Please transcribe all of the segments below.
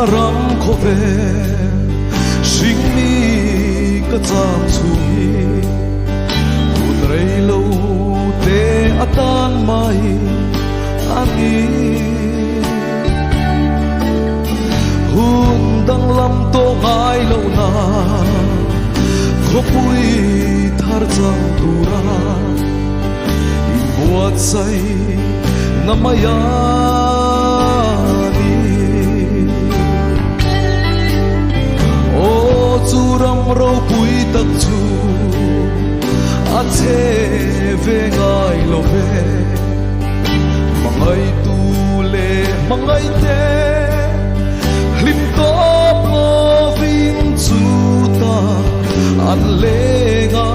na ram ko ve sing mi ka cham chui un rei lo te atan mai ani hun dang lam to ngai lo na ko pui thar chang tura in buat sai na maya ram ro pui tak chu a che ve ngai lo ve mangai tu le mangai te lim to mo vin chu ta an le nga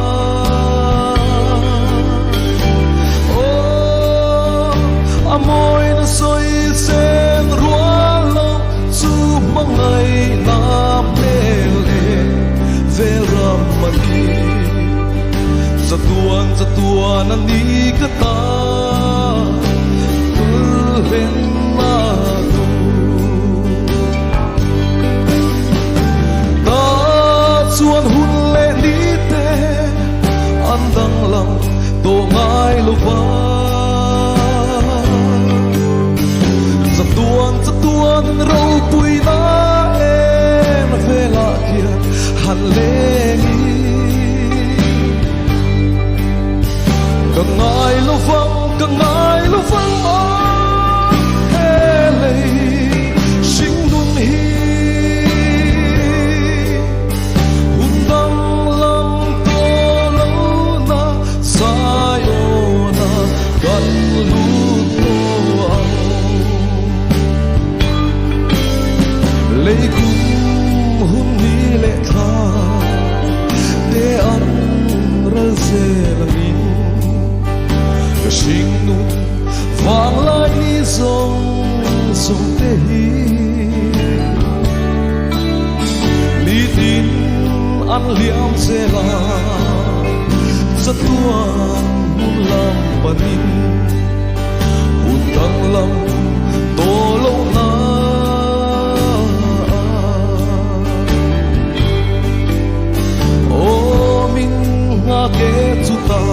o amoi na soi sen rualo chu mangai na Zatuan ani kata kulhen nadu ta chuan hun le ni te andang lam to ngai lova zatuan ro pui na em vela kia han le Kangai lo vang o hele sing nun hi undang lam to lo na sayona kan lu to au le kum hun ni le kha de an ra se la ni sing nu vang lai ni song song te hi ni tin an liam se la zatuan hun lam panin hun tang lam to lo na o min nga ke chu ta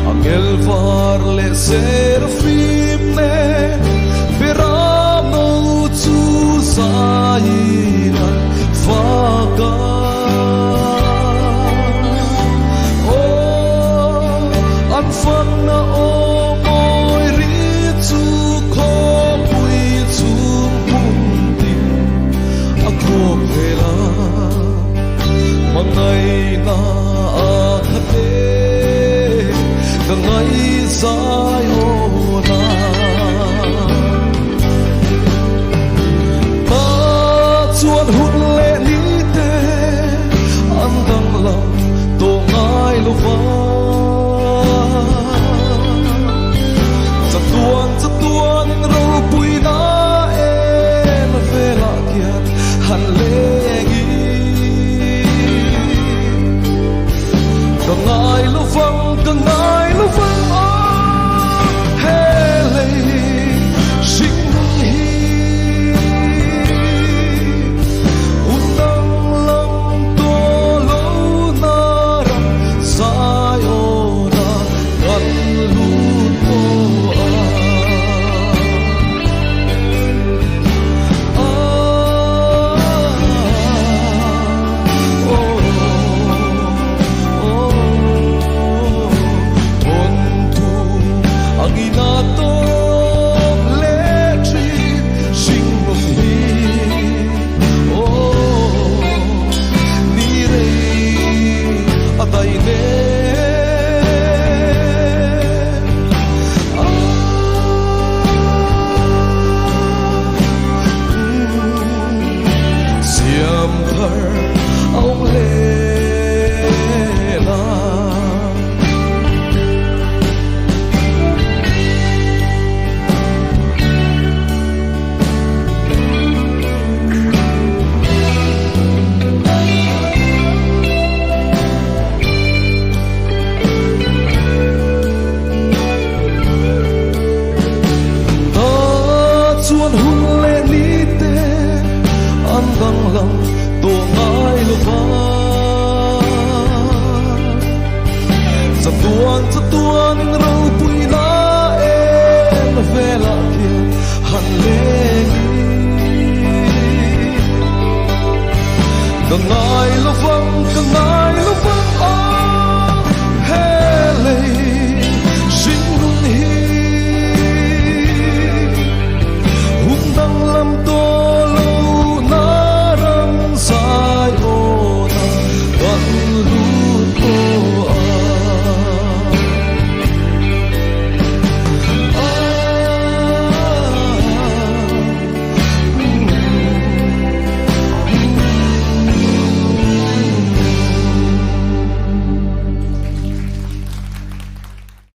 Angel var le serafim ne verano tu saira vaga oh anfang na o moi ri tu ko pui tu punti ako vela mangai na ngai sai ho na ta chuan hun le ni te an dang lam to ngai lo va zatuan ro pui na em vela kia han le gi ngai lo vang ngai lo vang o hele sing hi undang lam to lo na ra sa Ka ngai lo vang ka ngai